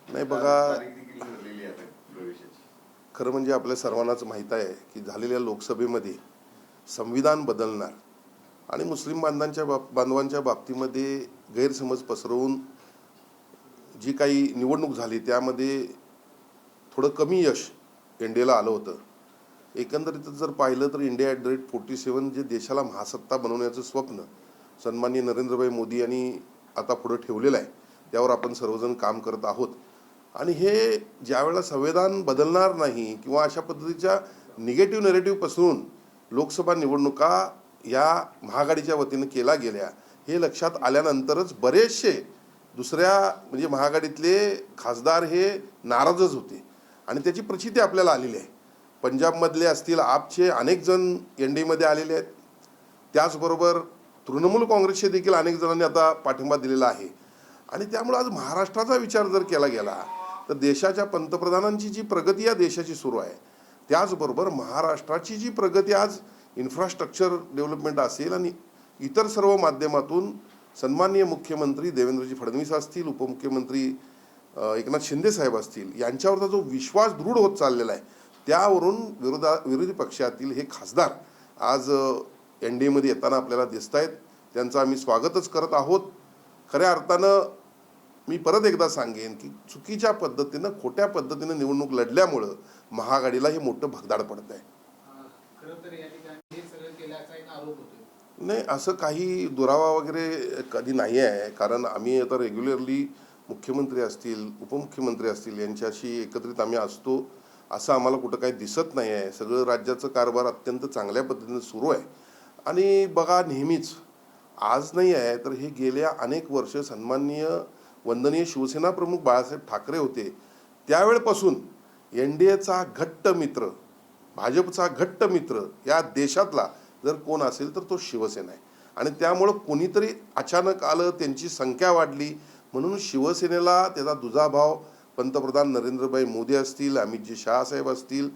नाही बघा, खरं म्हणजे आपल्या सर्वांनाच माहीत आहे की झालेल्या लोकसभेमध्ये संविधान बदलणार आणि मुस्लिम बांधवांच्या बाबतीमध्ये गैरसमज पसरवून जी काही निवडणूक झाली त्यामध्ये थोडं कमी यश इंडियाला आलं होतं. एकंदरीत जर पाहिलं तर इंडिया @47 जे देशाला महासत्ता बनवण्याचं स्वप्न सन्माननीय नरेंद्रभाई मोदी यांनी आता पुढे ठेवलेलं आहे, त्यावर आपण सर्वजण काम करत आहोत. आणि हे ज्यावेळेला संविधान बदलणार नाही किंवा अशा पद्धतीच्या निगेटिव्ह नेरेटिव्ह पसरून लोकसभा निवडणुका या महाआघाडीच्या वतीनं केल्या गेल्या हे लक्षात आल्यानंतरच बरेचसे दुसऱ्या म्हणजे महाआघाडीतले खासदार हे नाराजच होते आणि त्याची प्रचिती आपल्याला आलेली आहे. पंजाबमधले असतील आपचे अनेक जण एनडीमध्ये आलेले आहेत. त्याचबरोबर तृणमूल काँग्रेसचे देखील अनेक जणांनी आता पाठिंबा दिलेला आहे. आणि त्यामुळे आज महाराष्ट्राचा विचार जर केला गेला तर देशाच्या पंतप्रधानांची जी प्रगती या देशाची सुरू आहे, त्याचबरोबर महाराष्ट्राची जी प्रगती आज इन्फ्रास्ट्रक्चर डेव्हलपमेंट असेल आणि इतर सर्व माध्यमातून सन्माननीय मुख्यमंत्री देवेंद्रजी फडणवीस असतील, उपमुख्यमंत्री एकनाथ शिंदे साहेब असतील, यांच्यावरचा जो विश्वास दृढ होत चाललेला आहे, त्यावरून विरोधी पक्षातील हे खासदार आज एनडीएमध्ये येताना आपल्याला दिसत आहेत. त्यांचं आम्ही स्वागतच करत आहोत. खऱ्या अर्थानं मी परत एकदा सांगेन की चुकीच्या पद्धतीनं खोट्या पद्धतीनं निवडणूक लढल्यामुळं महाआघाडीला हे मोठं भगदाड पडत आहे. नाही, असं काही दुरावा वगैरे कधी नाही आहे. कारण आम्ही आता रेग्युलरली मुख्यमंत्री असतील, उपमुख्यमंत्री असतील यांच्याशी एकत्रित आम्ही असतो, असं आम्हाला कुठं काही दिसत नाही आहे. सगळं राज्याचं कारभार अत्यंत चांगल्या पद्धतीने सुरू आहे. आणि बघा, नेहमीच आज नाही आहे तर हे गेल्या अनेक वर्ष सन्माननीय वंदनीय शिवसेना प्रमुख बाळासाहेब ठाकरे होते त्यावेळेपासून एनडीएचा घट्ट मित्र, भाजपचा घट्ट मित्र या देशातला जर कोण असेल तर तो शिवसेना आहे. आणि त्यामुळं कोणीतरी अचानक आलं, त्यांची संख्या वाढली म्हणून शिवसेनेला त्याचा दुजाभाव पंतप्रधान नरेंद्रभाई मोदी असतील, अमितजी शहा साहेब असतील,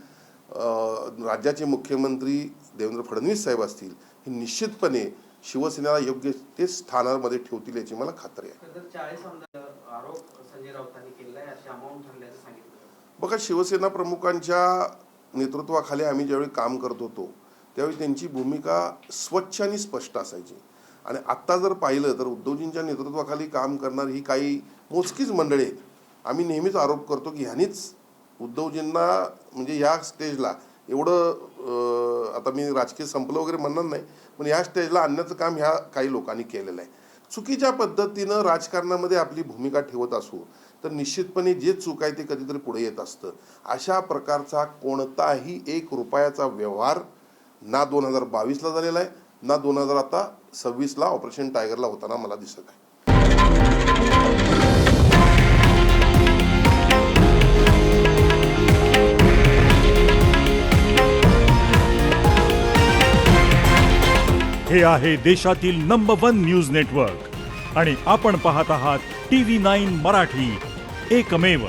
राज्याचे मुख्यमंत्री देवेंद्र फडणवीस साहेब असतील, हे निश्चितपणे शिवसेनेला योग्य ते स्थानामध्ये ठेवतील याची मला खात्री आहे. बघा, शिवसेना प्रमुखांच्या नेतृत्वाखाली आम्ही ज्यावेळी काम करत होतो त्यावेळी त्यांची भूमिका स्वच्छ आणि स्पष्ट असायची. आणि आत्ता जर पाहिलं तर उद्धवजींच्या नेतृत्वाखाली काम करणारी ही काही मोजकीच मंडळी आहेत. आम्ही नेहमीच आरोप करतो की ह्यांनीच उद्धवजींना म्हणजे ह्या स्टेजला एवढं, आता मी राजकीय संपलं वगैरे म्हणणार नाही, पण ह्या स्टेजला आणण्याचं काम ह्या काही लोकांनी केलेलं आहे. चुकीच्या पद्धतीनं राजकारणामध्ये आपली भूमिका ठेवत असू तर निश्चितपणे जे चूक आहे ते कधीतरी पुढे येत असतं. अशा प्रकारचा कोणताही ₹1 व्यवहार ना 2022ला झालेला आहे, ना 2026ला ऑपरेशन टायगरला होताना मला दिसत आहे. हे आहे देशातील नंबर 1 न्यूज नेटवर्क आणि आपण पाहत आहात TV9 मराठी, एकमेव.